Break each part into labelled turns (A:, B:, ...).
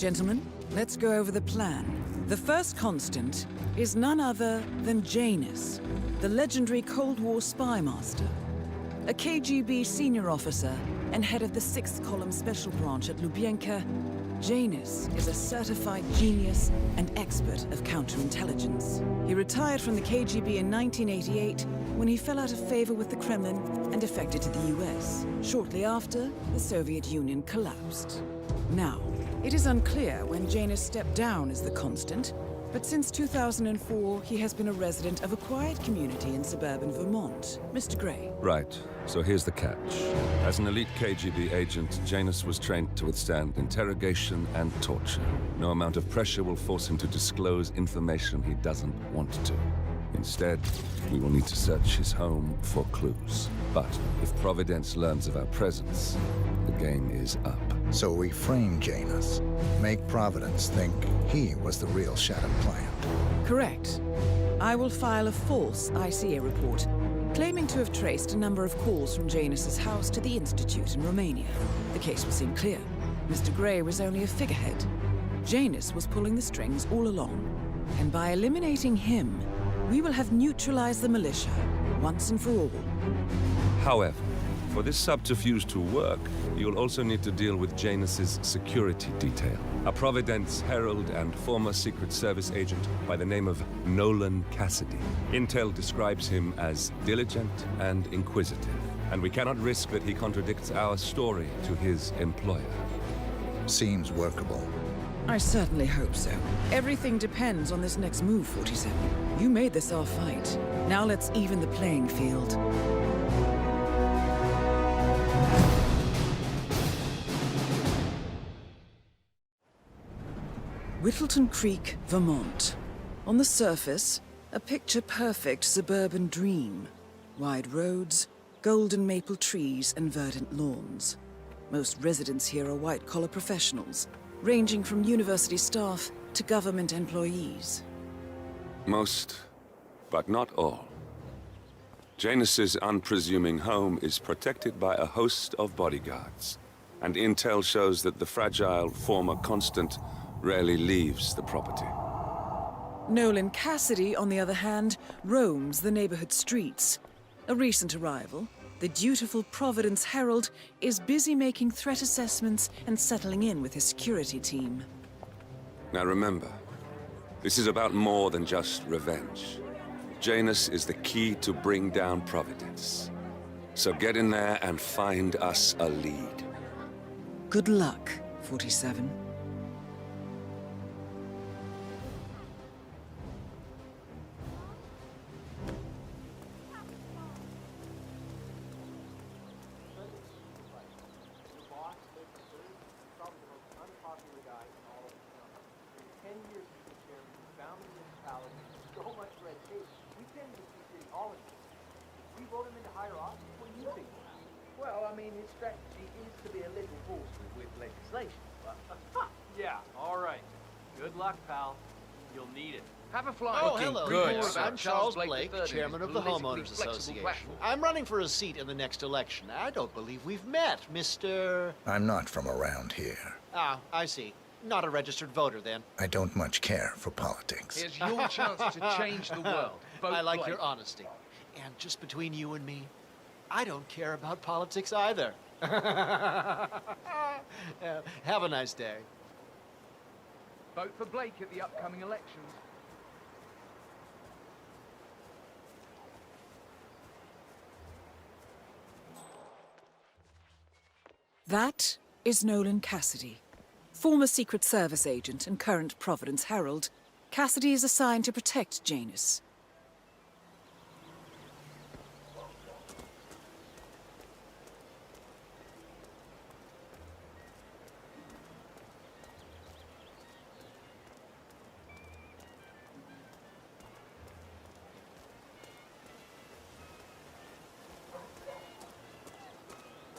A: Gentlemen, let's go over the plan. The first constant is none other than Janus, the legendary Cold War spy master. A KGB senior officer and head of the 6th Column Special Branch at Lubyanka, Janus is a certified genius and expert of counterintelligence. He retired from the KGB in 1988 when he fell out of favor with the Kremlin and defected to the US. Shortly after, the Soviet Union collapsed. Now, it is unclear when Janus stepped down as the constant, but since 2004, he has been a resident of a quiet community in suburban Vermont. Mr. Gray.
B: Right. So here's the catch. As an elite KGB agent, Janus was trained to withstand interrogation and torture. No amount of pressure will force him to disclose information he doesn't want to. Instead, we will need to search his home for clues. But if Провиденс learns of our presence, the game is up.
C: So we frame Janus, make Providence think he was the real Shadow Client.
A: Correct. I will file a false ICA report, claiming to have traced a number of calls from Janus's house to the Institute in Romania. The case will seem clear. Mr. Gray was only a figurehead. Janus was pulling the strings all along. And by eliminating him, we will have neutralized the militia, once and for all.
B: However, for this subterfuge to work, you'll also need to deal with Janus's security detail. A Providence herald and former Secret Service agent by the name of Nolan Cassidy. Intel describes him as diligent and inquisitive, and we cannot risk that he contradicts our story to his employer.
C: Seems workable.
A: I certainly hope so. Everything depends on this next move, 47. You made this our fight. Now let's even the playing field. Whittleton Creek, Vermont. On the surface, a picture-perfect suburban dream. Wide roads, golden maple trees, and verdant lawns. Most residents here are white-collar professionals, ranging from university staff to government employees.
B: Most, but not all. Janus's unpresuming home is protected by a host of bodyguards, and intel shows that the fragile former constant rarely leaves the property.
A: Nolan Cassidy, on the other hand, roams the neighborhood streets. A recent arrival, the dutiful Providence Herald is busy making threat assessments and settling in with his security team.
B: Now remember, this is about more than just revenge. Janus is the key to bring down Providence. So get in there and find us a lead.
A: Good luck, 47.
D: Well, I mean, his strategy is to be a little forceful with legislation, but...
E: Yeah, all right. Good luck, pal. You'll need it.
D: Have a fly.
F: Oh, hello.
E: good,
F: Yes,
E: sir.
F: I'm Charles Blake,
D: III,
F: chairman of the
D: politically
F: Homeowners
D: flexible
F: Association.
D: platform.
F: I'm running for a seat in the next election. I don't believe we've met, Mr...
C: I'm not from around here.
F: Ah, I see. Not a registered voter, then.
C: I don't much care for politics.
D: Here's your chance to change the world. Vote
F: I like
D: Blake.
F: your honesty. And just between you and me, I don't care about politics either. Have a nice day.
D: Vote for Blake at the upcoming elections.
A: That is Nolan Cassidy. Former Secret Service agent and current Providence Herald, Cassidy is assigned to protect Janus.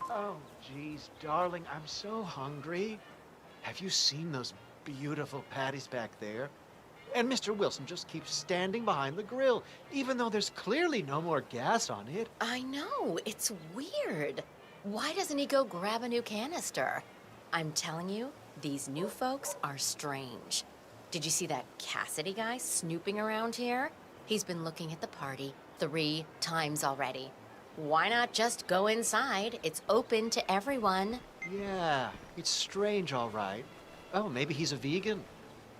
F: Oh, geez, darling, I'm so hungry. Have you seen those beautiful patties back there? And Mr. Wilson just keeps standing behind the grill, even though there's clearly no more gas on it.
G: I know, it's weird. Why doesn't he go grab a new canister? I'm telling you, These new folks are strange. Did you see that Cassidy guy snooping around here? He's been looking at the party 3 times already. Why not just go inside? It's open to everyone.
F: Yeah, it's strange, all right. Oh, maybe he's a vegan?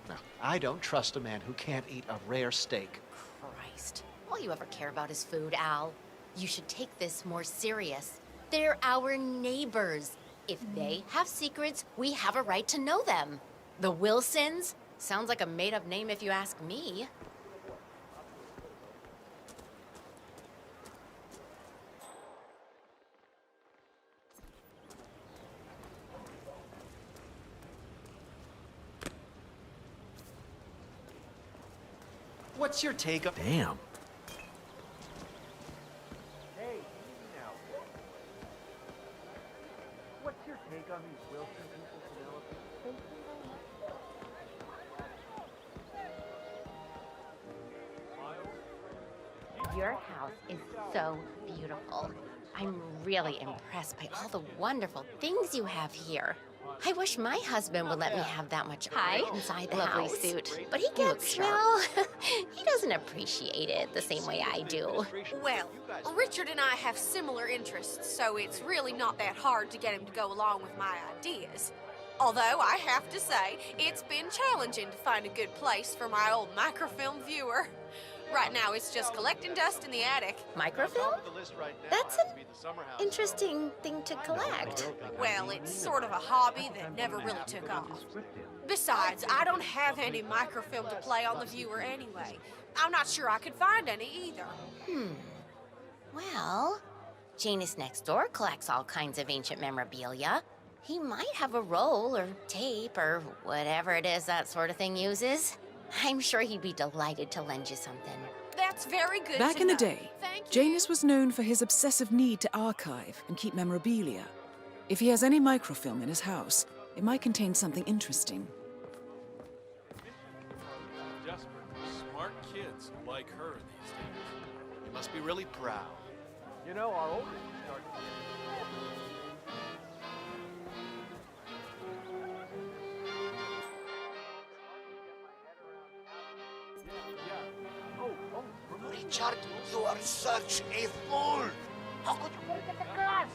F: No, I don't trust a man who can't eat a rare steak.
G: Christ. All you ever care about is food, Al. You should take this more serious. They're our neighbors. If they have secrets, we have a right to know them. The Wilsons? Sounds like a made-up name if you ask me.
F: What's your take on...
H: Damn.
D: Hey, easy now. What's your take on these Wilson people, Penelope?
G: Your house is so beautiful. I'm really impressed by all the wonderful things you have here. I wish my husband would let me have that much art inside the
I: Lovely
G: house.
I: suit.
G: But he gets, well, he doesn't appreciate it the same way I do.
I: Well, Richard and I have similar interests, so it's really not that hard to get him to go along with my ideas. Although, I have to say, it's been challenging to find a good place for my old microfilm viewer. Right now, it's just collecting dust in the attic.
G: Microfilm? That's an interesting thing to collect.
I: Well, it's sort of a hobby that never really took off. Besides, I don't have any microfilm to play on the viewer anyway. I'm not sure I could find any either.
G: Well, Janus next door collects all kinds of ancient memorabilia. He might have a roll or tape or whatever it is that sort of thing uses. I'm sure he'd be delighted to lend you something.
I: That's very good
A: Back
I: to
A: in the
I: know.
A: day,
I: Thank you.
A: Janus was known for his obsessive need to archive and keep memorabilia. If he has any microfilm in his house, it might contain something interesting.
J: Desperate for smart kids like her these days.
F: You must be really proud.
D: You know, our oldest is starting to
K: Richard, you are such a fool! How could you work at the class?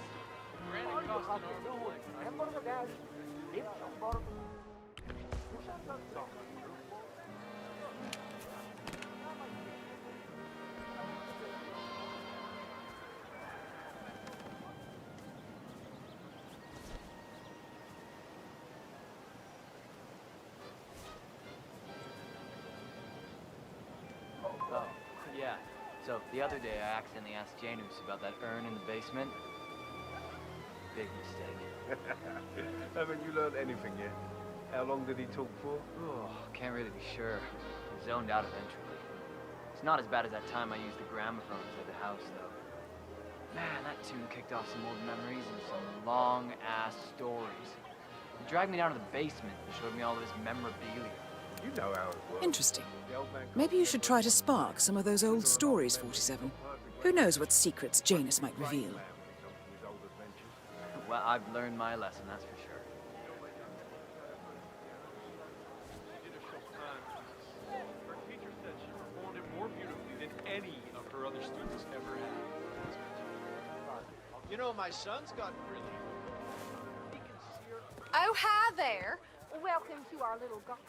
E: Oh, yeah. So, the other day I accidentally asked Janus about that urn in the basement. Big mistake.
D: Haven't you learned anything yet? How long did he talk for?
E: Oh, can't really be sure. He zoned out eventually. It's not as bad as that time I used the gramophone inside the house, though. Man, that tune kicked off some old memories and some long-ass stories. He dragged me down to the basement and showed me all of his memorabilia.
D: You know how it works.
A: Interesting.
D: The old man
A: Maybe you should try to spark some of those old stories, 47. Who knows what secrets Janus might reveal?
E: Well, I've learned my lesson, that's for sure.
J: Her teacher said she performed it more beautifully than any of her other students ever had.
F: You know, my son's gotten really...
I: Oh, hi there. Welcome to our little garden.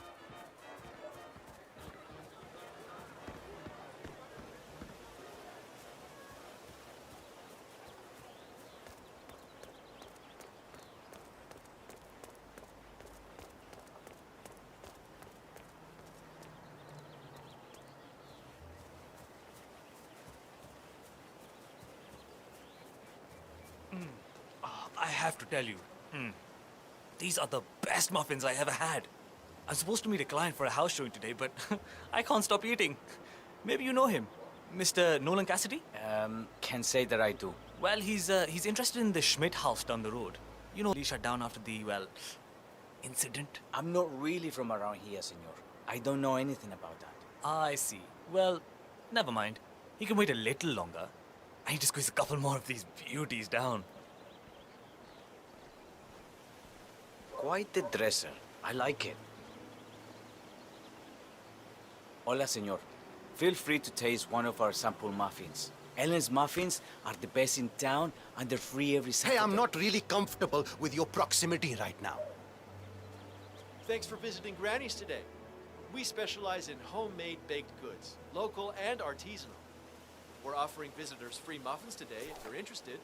H: I have to tell you, these are the best muffins I ever had. I'm supposed to meet a client for a house showing today, but I can't stop eating. Maybe you know him, Mr. Nolan Cassidy?
L: Can't say that I do.
H: Well, he's interested in the Schmidt house down the road. You know, he shut down after the, well, incident.
L: I'm not really from around here, senor. I don't know anything about that.
H: I see. Well, never mind. He can wait a little longer. I need to squeeze a couple more of these beauties down.
L: Quite the dresser. I like it. Hola, señor. Feel free to taste one of our sample muffins. Ellen's muffins are the best in town, and they're free every Saturday.
K: Hey, I'm not really comfortable with your proximity right now.
F: Thanks for visiting Granny's today. We specialize in homemade baked goods, local and artisanal. We're offering visitors free muffins today if you're interested.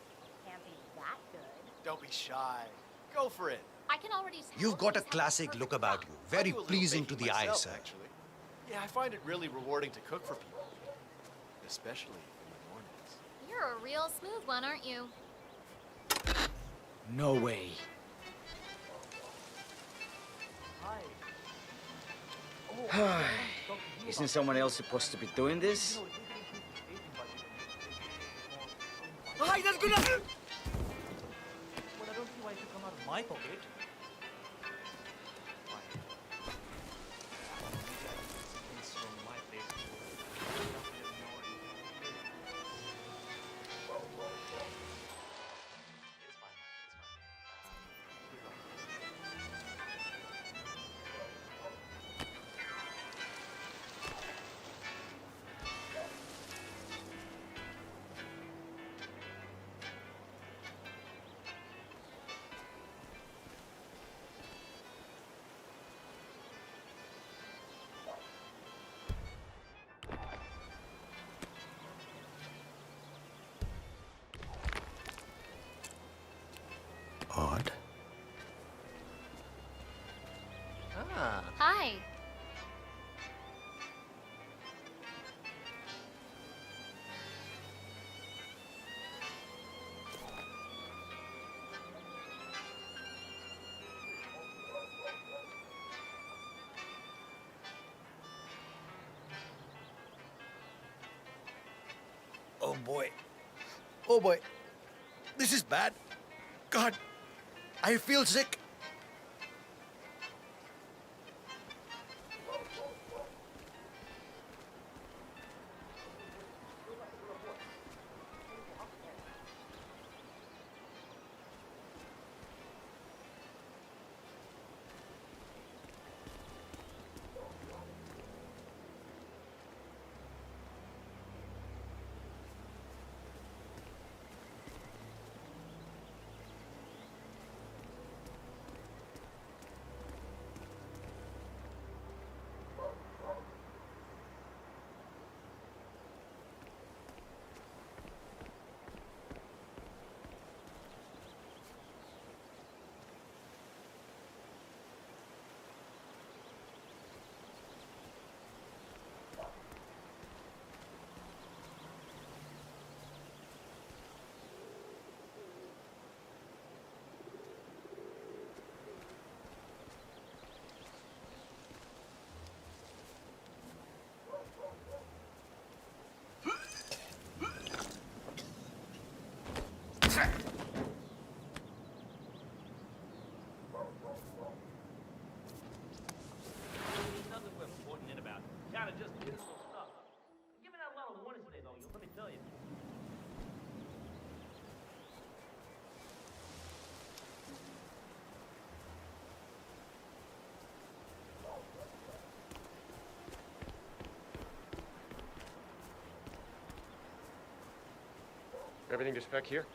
G: Can't be that good.
F: Don't be shy. Go for it.
G: I can already tell.
K: You've got a classic look about you.
F: I
K: Very
F: do a little
K: pleasing to
F: baking
K: the eye,
F: myself,
K: sir.
F: actually. Yeah, I find it really rewarding to cook for people, especially in the mornings.
G: You're a real smooth one, aren't you?
L: No way. Isn't someone else supposed to be doing this?
H: Hi, that's good enough! Well, I don't see why it should come out of my pocket. It's from my place.
K: Odd.
F: Ah.
G: Hi.
K: Oh boy. Oh boy. This is bad. God, I feel sick.
M: Everything to spec here?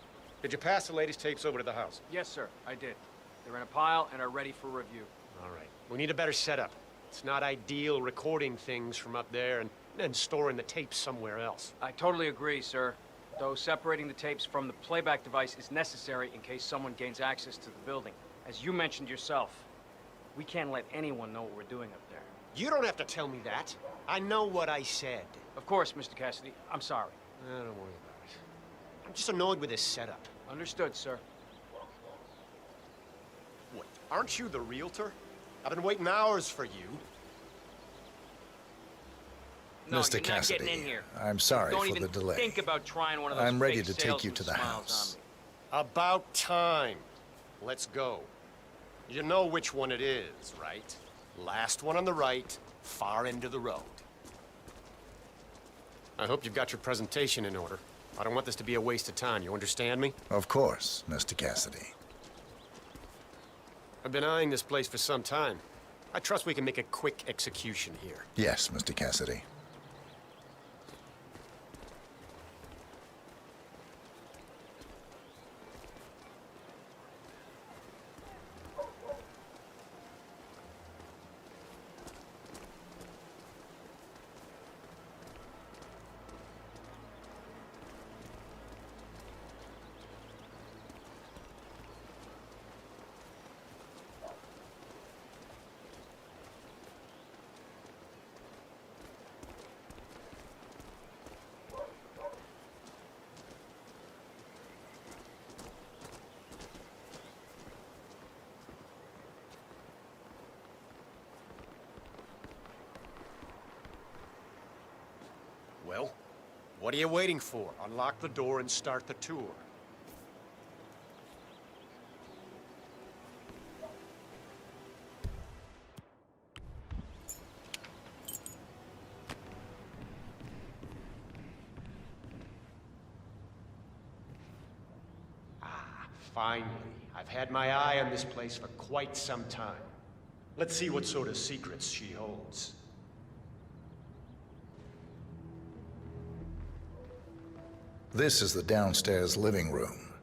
M: Did you pass the latest tapes over to the house?
J: Yes, sir, I did. They're in a pile and are ready for review.
M: All right. We need a better setup. It's not ideal recording things from up there and then storing the tapes somewhere else.
J: I totally agree, sir. Though separating the tapes from the playback device is necessary in case someone gains access to the building. As you mentioned yourself, we can't let anyone know what we're doing up there.
M: You don't have to tell me that. I know what I said.
J: Of course, Mr. Cassidy. I'm sorry.
M: Don't worry about it. I'm just annoyed with this setup.
J: Understood, sir.
M: What, aren't you the realtor? I've been waiting hours for you.
C: Mr.
E: No, you're not
C: Cassidy,
E: getting in here.
C: I'm sorry
E: Don't
C: for
E: even
C: the delay.
E: think about trying one of those
C: I'm ready
E: fake
C: to take you
E: salesman
C: to the
E: smiles
C: house.
E: on me.
M: About time. Let's go. You know which one it is, right? Last one on the right, far end of the road. I hope you've got your presentation in order. I don't want this to be a waste of time, you understand me?
C: Of course, Mr. Cassidy.
M: I've been eyeing this place for some time. I trust we can make a quick execution here.
C: Yes, Mr. Cassidy.
M: Well, what are you waiting for? Unlock the door and start the tour. Finally. I've had my eye on this place for quite some time. Let's see what sort of secrets she holds.
C: This is the downstairs living room.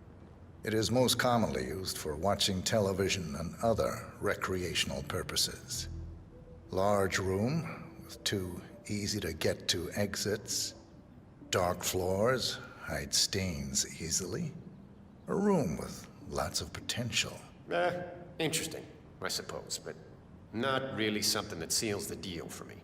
C: It is most commonly used for watching television and other recreational purposes. Large room with 2 easy-to-get-to exits. Dark floors hide stains easily. A room with lots of potential.
M: Interesting, I suppose, but not really something that seals the deal for me.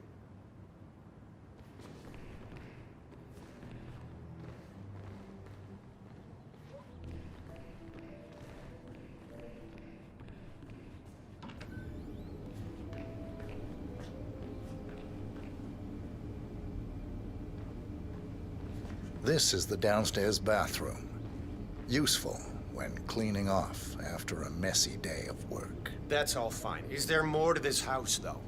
C: This is the downstairs bathroom. Useful when cleaning off after a messy day of work.
M: That's all fine. Is there more to this house, though?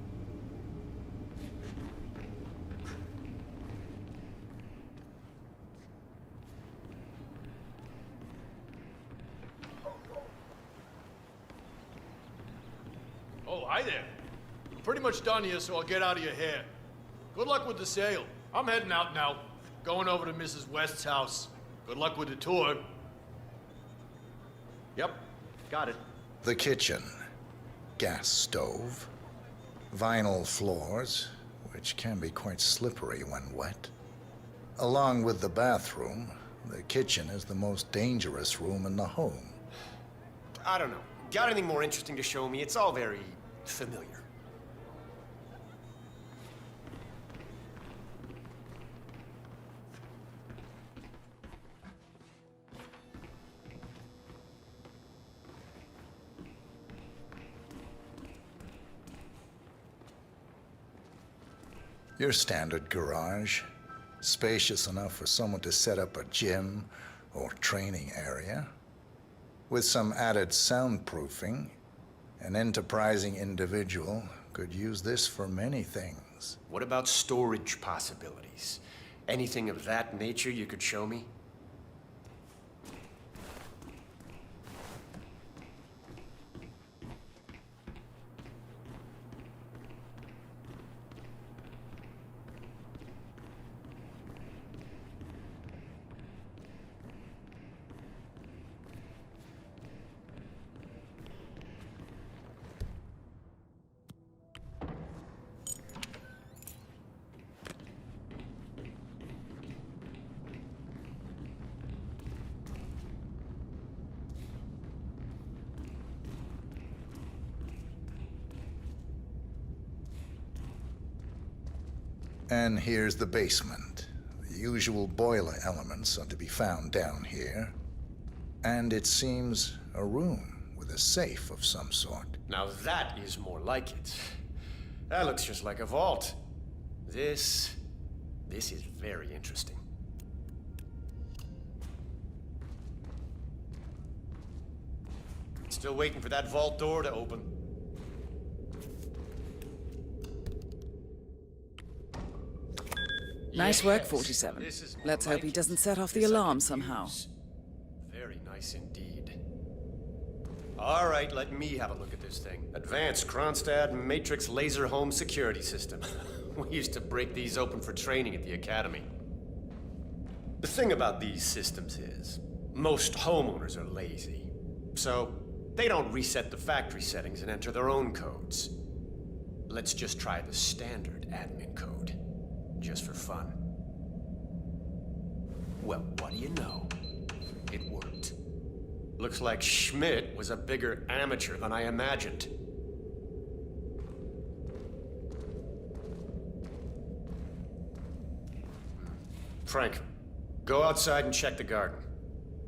N: Oh, hi there. I'm pretty much done here, so I'll get out of your hair. Good luck with the sale. I'm heading out now. Going over to Mrs. West's house. Good luck with the tour.
M: Yep, got it.
C: The kitchen. Gas stove. Vinyl floors, which can be quite slippery when wet. Along with the bathroom, the kitchen is the most dangerous room in the home.
M: I don't know. Got anything more interesting to show me? It's all very familiar.
C: Your standard garage, spacious enough for someone to set up a gym or training area. With some added soundproofing, an enterprising individual could use this for many things.
M: What about storage possibilities? Anything of that nature you could show me?
C: And here's the basement. The usual boiler elements are to be found down here. And it seems a room with a safe of some sort.
M: Now that is more like it. That looks just like a vault. This is very interesting. Still waiting for that vault door to open.
A: Nice work, 47. Let's hope he doesn't set off the alarm somehow.
M: Very nice indeed. All right, let me have a look at this thing. Advanced Kronstadt Matrix Laser Home Security System. We used to break these open for training at the academy. The thing about these systems is, most homeowners are lazy. So, they don't reset the factory settings and enter their own codes. Let's just try the standard admin code. Just for fun. Well, what do you know? It worked. Looks like Schmidt was a bigger amateur than I imagined. Frank, go outside and check the garden.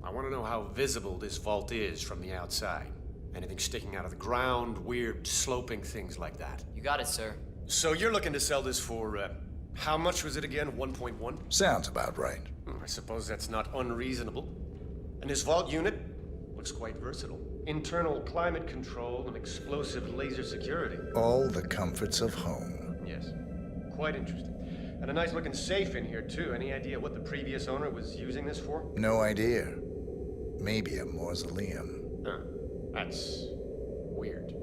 M: I want to know how visible this vault is from the outside. Anything sticking out of the ground, weird sloping things like that.
E: You got it, sir.
M: So you're looking to sell this for, how much was it again? 1.1?
C: Sounds about right.
M: I suppose that's not unreasonable. And his vault unit looks quite versatile. Internal climate control and explosive laser security.
C: All the comforts of home.
M: Yes, quite interesting. And a nice looking safe in here too. Any idea what the previous owner was using this for?
C: No idea. Maybe a mausoleum.
M: Huh. That's weird.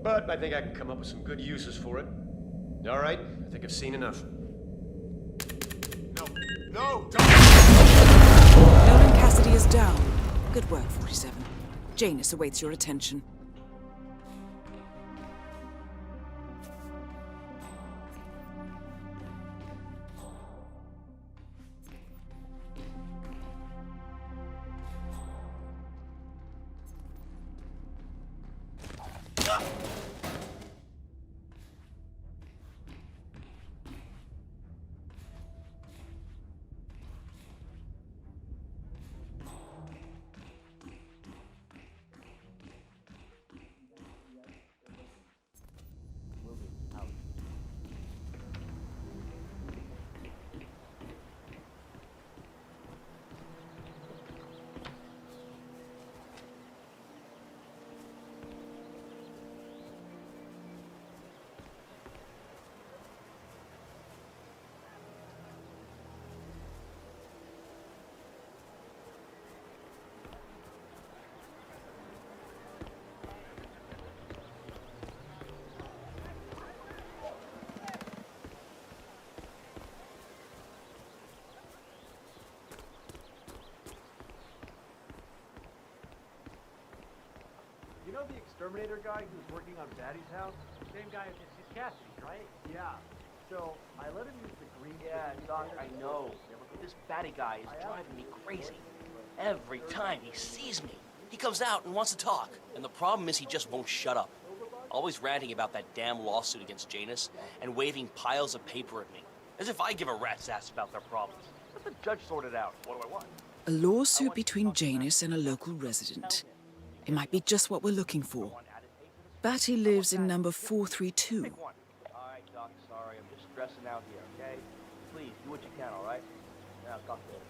M: But I think I can come up with some good uses for it. All right, I think I've seen enough. No, don't!
A: Nolan Cassidy is down. Good work, 47. Janus awaits your attention.
D: You know the exterminator guy who was working on Daddy's house? Same guy as Cassidy, right? Yeah. So I let him use the green.
O: Yeah, Doc, I know. Yeah, but this batty guy is driving me crazy. Every time he sees me, he comes out and wants to talk. And the problem is he just won't shut up. Always ranting about that damn lawsuit against Janus and waving piles of paper at me. As if I give a rat's ass about their problems. Let the judge sort it out. What do I want?
A: A lawsuit between Janus and a local resident. It might be just what we're looking for. Batty lives in number 432.
O: All right, Doc, sorry. I'm just stressing out here, okay? Please, do what you can, all right? Yeah, I'll talk later.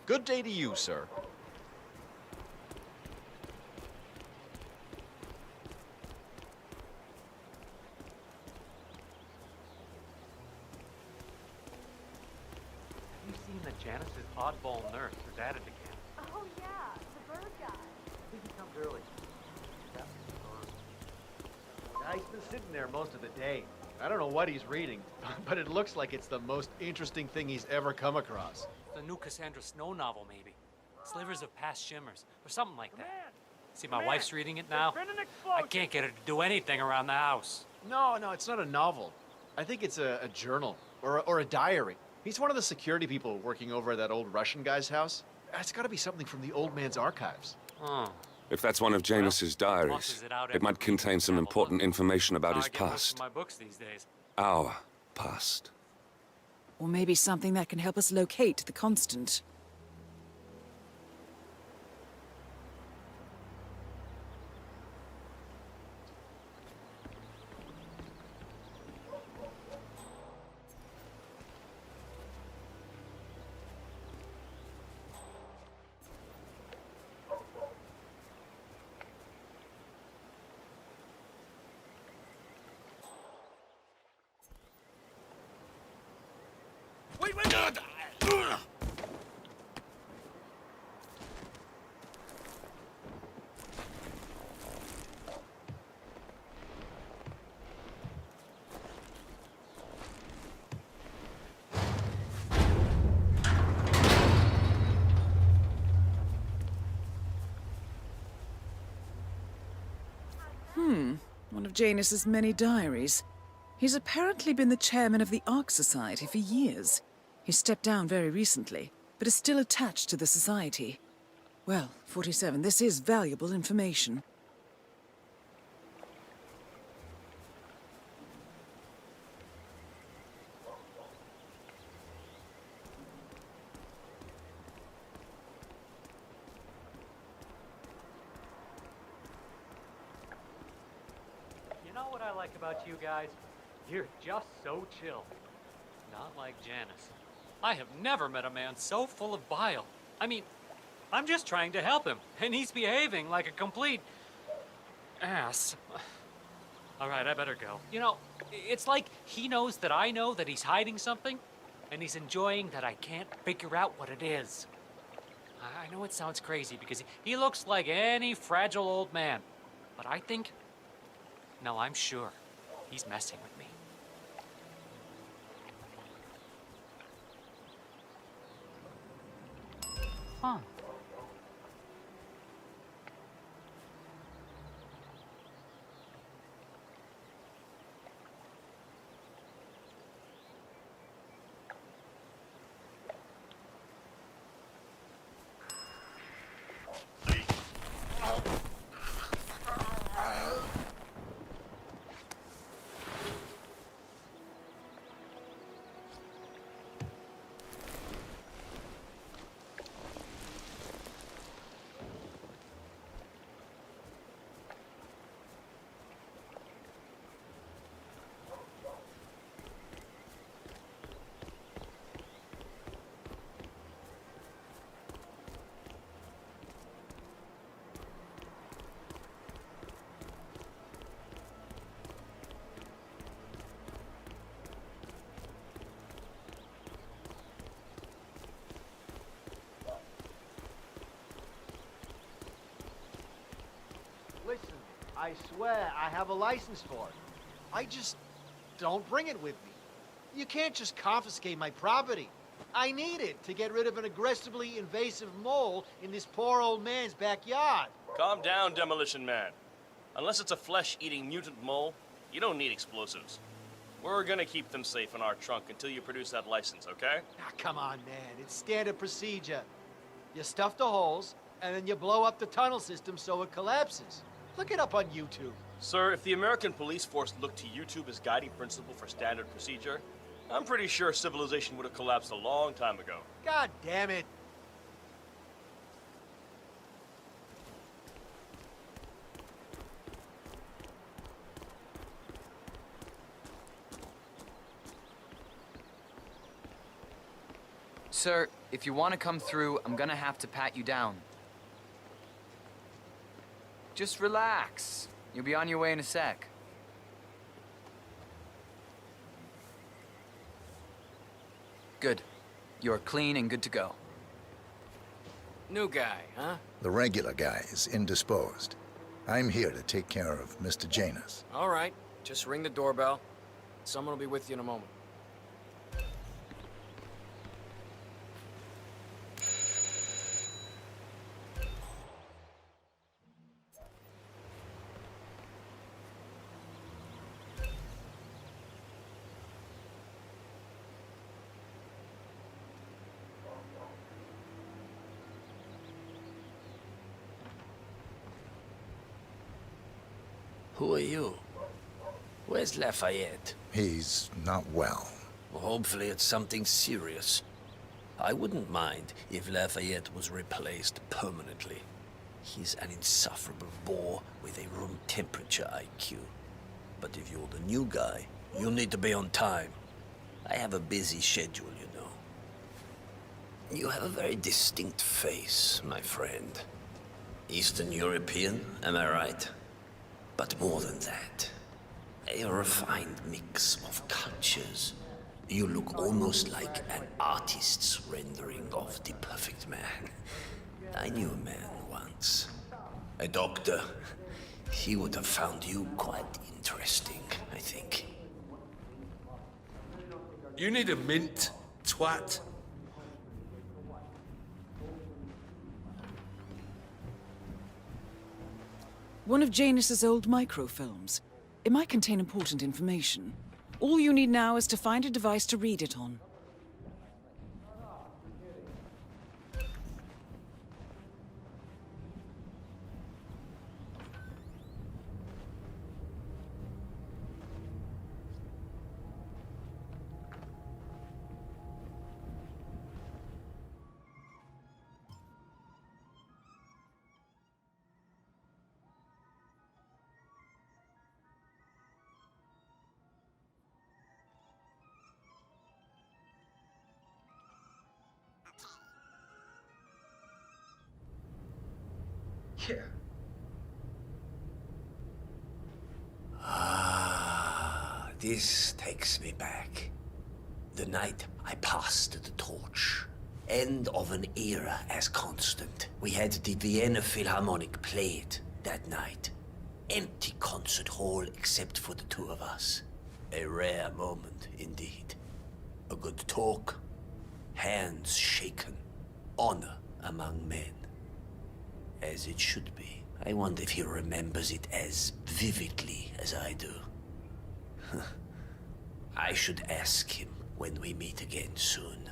P: Good day to you, sir.
D: Janice's oddball nurse who's added again.
I: Oh, yeah, the bird guy.
D: I think he comes early. Yeah. He's been sitting there most of the day. I don't know what he's reading, but it looks like it's the most interesting thing he's ever come across.
Q: The new Cassandra Snow novel, maybe. Slivers of Past Shimmers, or something like that. See, my wife's reading it now. I can't get her to do anything around the house.
F: No, it's not a novel. I think it's a journal, or a diary. He's one of the security people working over at that old Russian guy's house. It's got to be something from the old man's archives.
Q: Oh.
B: If that's one of Janus's diaries, it might contain some important information about his past.
Q: My books these days.
B: Our past.
A: Or maybe something that can help us locate the Constant. One of Janus's many diaries. He's apparently been the chairman of the Ark Society for years. He stepped down very recently, but is still attached to the society. Well, 47, this is valuable information.
Q: You know what I like about you guys? You're just so chill. Not like Janice. I have never met a man so full of bile. I mean, I'm just trying to help him, and he's behaving like a complete ass. All right, I better go. You know, it's like he knows that I know that he's hiding something, and he's enjoying that I can't figure out what it is. I know it sounds crazy because he looks like any fragile old man, but I think, no, I'm sure he's messing with me. Huh.
F: Listen, I swear I have a license for it. I just don't bring it with me. You can't just confiscate my property. I need it to get rid of an aggressively invasive mole in this poor old man's backyard.
O: Calm down, Demolition Man. Unless it's a flesh-eating mutant mole, you don't need explosives. We're gonna keep them safe in our trunk until you produce that license, okay?
F: Ah, come on, man. It's standard procedure. You stuff the holes, and then you blow up the tunnel system so it collapses. Look it up on YouTube.
O: Sir, if the American police force looked to YouTube as guiding principle for standard procedure, I'm pretty sure civilization would have collapsed a long time ago.
F: God damn it.
E: Sir, if you want to come through, I'm gonna have to pat you down. Just relax. You'll be on your way in a sec. Good. You're clean and good to go.
L: New guy, huh?
C: The regular guy is indisposed. I'm here to take care of Mr. Janus.
P: All right. Just ring the doorbell. Someone will be with you in a moment.
R: Who are you? Where's Lafayette?
C: He's not well.
R: Well, hopefully it's something serious. I wouldn't mind if Lafayette was replaced permanently. He's an insufferable bore with a room temperature IQ. But if you're the new guy, you'll need to be on time. I have a busy schedule, you know. You have a very distinct face, my friend. Eastern European, am I right? But more than that, a refined mix of cultures. You look almost like an artist's rendering of the perfect man. I knew a man once. A doctor. He would have found you quite interesting, I think.
K: You need a mint, twat.
A: One of Janus's old microfilms. It might contain important information. All you need now is to find a device to read it on.
R: Ah, this takes me back. The night I passed the torch. End of an era as constant. We had the Vienna Philharmonic play it that night. Empty concert hall except for the two of us. A rare moment indeed. A good talk, hands shaken, honor among men. As it should be. I wonder if he remembers it as vividly as I do. I should ask him when we meet again soon.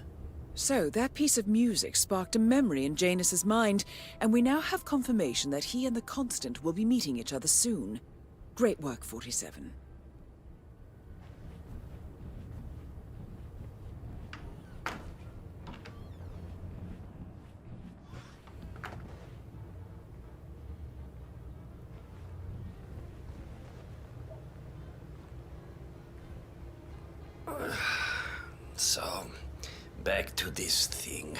A: So, that piece of music sparked a memory in Janus's mind, and we now have confirmation that he and the Constant will be meeting each other soon. Great work, 47.
R: So, back to this thing.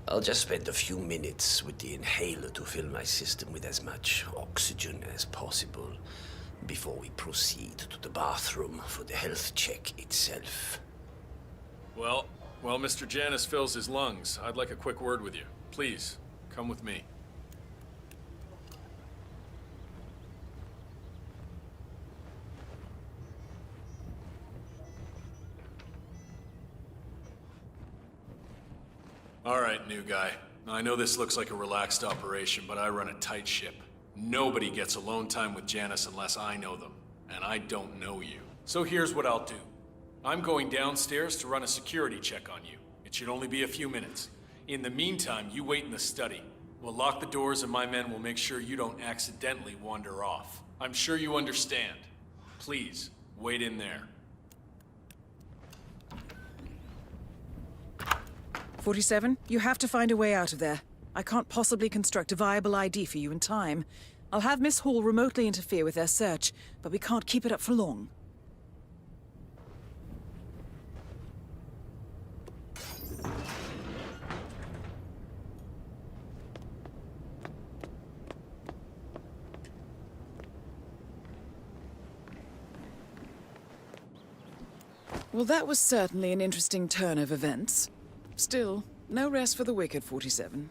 R: I'll just spend a few minutes with the inhaler to fill my system with as much oxygen as possible before we proceed to the bathroom for the health check itself.
N: Well, while Mr. Janus fills his lungs, I'd like a quick word with you. Please, come with me. All right, new guy. I know this looks like a relaxed operation, but I run a tight ship. Nobody gets alone time with Janus unless I know them, and I don't know you. So here's what I'll do. I'm going downstairs to run a security check on you. It should only be a few minutes. In the meantime, you wait in the study. We'll lock the doors and my men will make sure you don't accidentally wander off. I'm sure you understand. Please, wait in there.
A: 47, you have to find a way out of there. I can't possibly construct a viable ID for you in time. I'll have Miss Hall remotely interfere with their search, but we can't keep it up for long. Well, that was certainly an interesting turn of events. Still, no rest for the wicked, 47.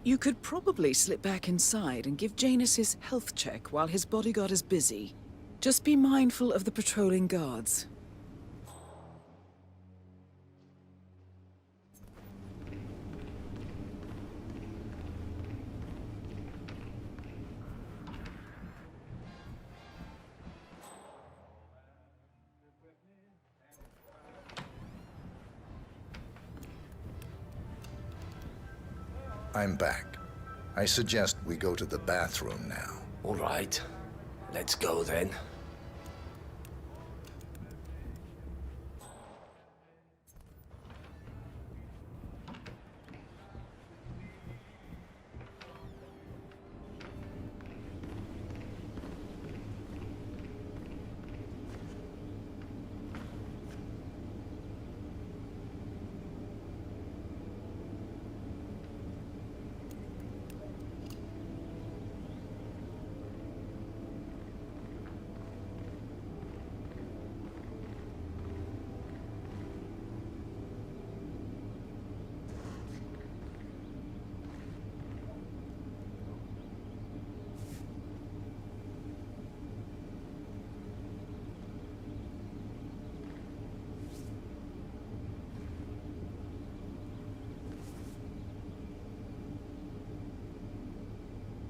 A: You could probably slip back inside and give Janus his health check while his bodyguard is busy. Just be mindful of the patrolling guards.
C: I'm back. I suggest we go to the bathroom now.
R: All right. Let's go then.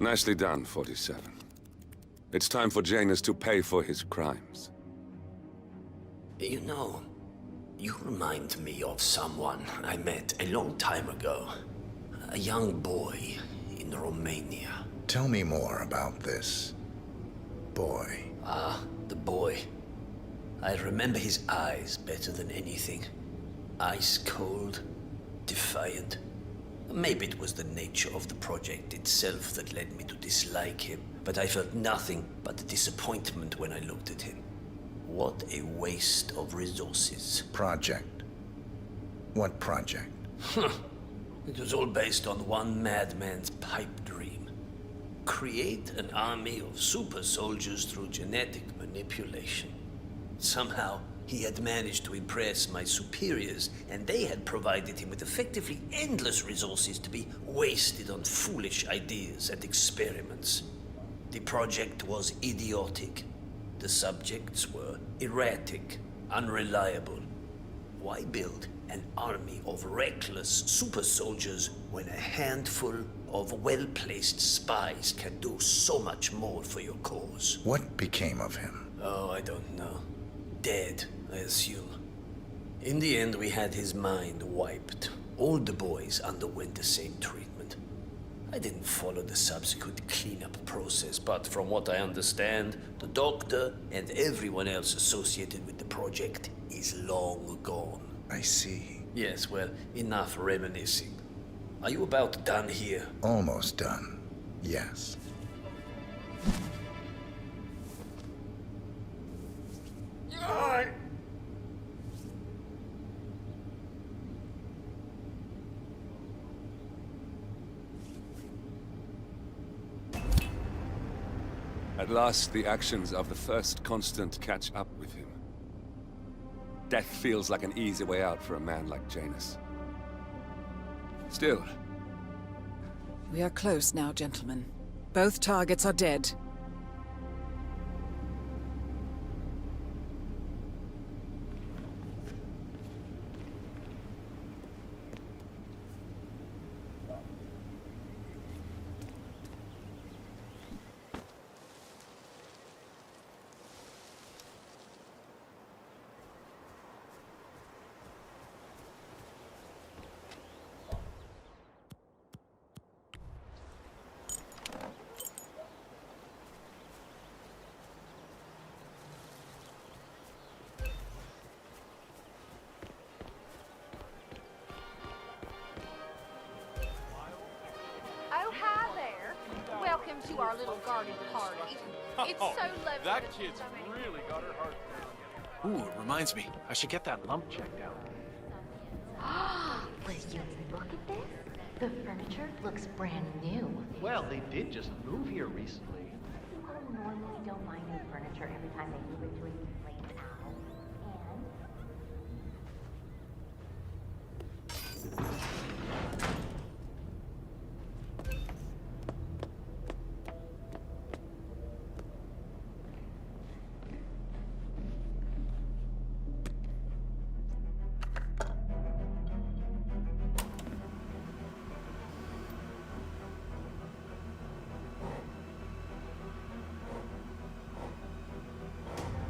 B: Nicely done, 47. It's time for Janus to pay for his crimes.
R: You know, you remind me of someone I met a long time ago. A young boy in Romania.
C: Tell me more about this boy.
R: Ah, the boy. I remember his eyes better than anything. Ice cold, defiant. Maybe it was the nature of the project itself that led me to dislike him, but I felt nothing but disappointment when I looked at him. What a waste of resources.
C: Project? What project?
R: It was all based on one madman's pipe dream. Create an army of super soldiers through genetic manipulation. Somehow, he had managed to impress my superiors, and they had provided him with effectively endless resources to be wasted on foolish ideas and experiments. The project was idiotic. The subjects were erratic, unreliable. Why build an army of reckless super soldiers when a handful of well-placed spies can do so much more for your cause?
C: What became of him?
R: Oh, I don't know. Dead, I assume. In the end, we had his mind wiped. All the boys underwent the same treatment. I didn't follow the subsequent cleanup process, but from what I understand, the doctor and everyone else associated with the project is long gone.
C: I see.
R: Yes, well, enough reminiscing. Are you about done here?
C: Almost done, yes.
B: At last, the actions of the first constant catch up with him. Death feels like an easy way out for a man like Janus. Still.
A: We are close now, gentlemen. Both targets are dead.
I: Welcome to our little garden party. It's so lovely.
J: That kid's really got her heart down.
F: Ooh, it reminds me. I should get that lump checked out.
G: Will you look at this? The furniture looks brand new.
F: Well, they did just move here recently.
G: People normally don't mind new furniture every time they move into a new place, Al.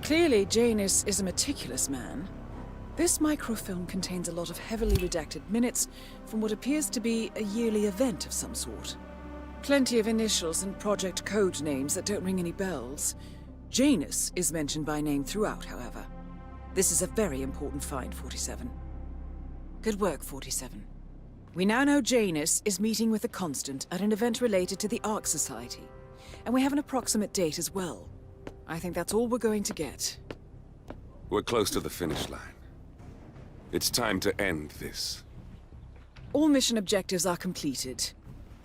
A: Clearly, Janus is a meticulous man. This microfilm contains a lot of heavily redacted minutes from what appears to be a yearly event of some sort. Plenty of initials and project code names that don't ring any bells. Janus is mentioned by name throughout, however. This is a very important find, 47. Good work, 47. We now know Janus is meeting with the Constant at an event related to the Ark Society, and we have an approximate date as well. I think that's all we're going to get.
B: We're close to the finish line. It's time to end this.
A: All mission objectives are completed.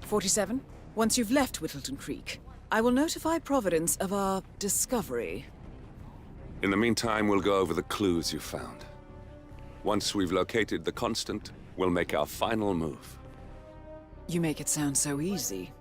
A: 47, once you've left Whittleton Creek, I will notify Providence of our discovery.
B: In the meantime, we'll go over the clues you found. Once we've located the Constant, we'll make our final move.
A: You make it sound so easy.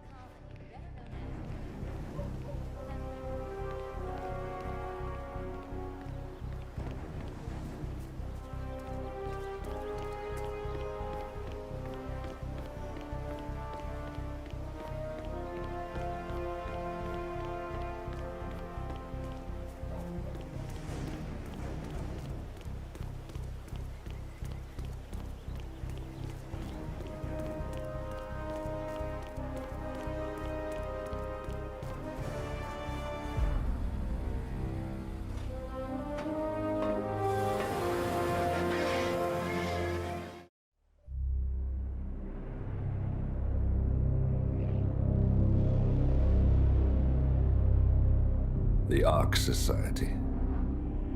B: The Ark Society.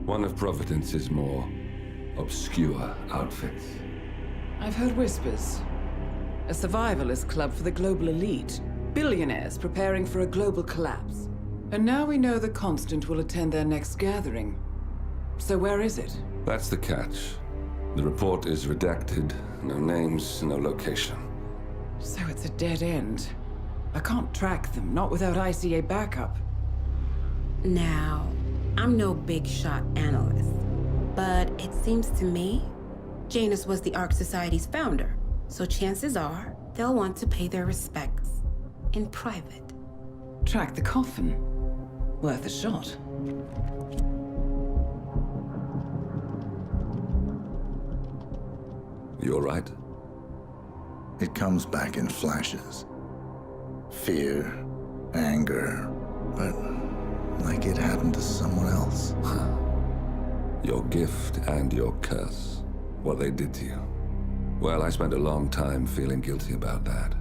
B: One of Providence's more obscure outfits.
A: I've heard whispers. A survivalist club for the global elite. Billionaires preparing for a global collapse. And now we know the Constant will attend their next gathering. So where is it?
B: That's the catch. The report is redacted. No names, no location.
A: So it's a dead end. I can't track them, not without ICA backup.
S: Now, I'm no big shot analyst, but it seems to me Janus was the Ark Society's founder, so chances are they'll want to pay their respects in private.
A: Track the coffin. Worth a shot.
B: You all right?
C: It comes back in flashes. Fear, anger, but like it happened to someone else.
B: Your gift and your curse. What they did to you. Well, I spent a long time feeling guilty about that.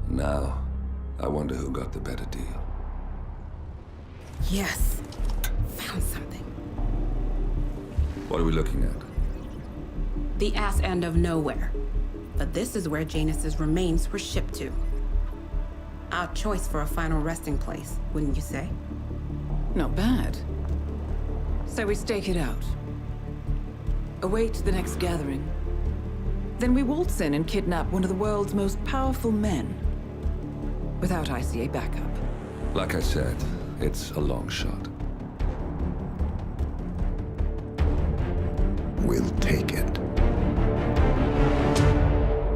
B: Now, I wonder who got the better deal.
S: Yes. Found something.
B: What are we looking at?
S: The ass end of nowhere. But this is where Janus's remains were shipped to. Our choice for a final resting place, wouldn't you say?
A: Not bad. So we stake it out. Await the next gathering. Then we waltz in and kidnap one of the world's most powerful men. Without ICA backup.
B: Like I said, it's a long shot.
C: We'll take it.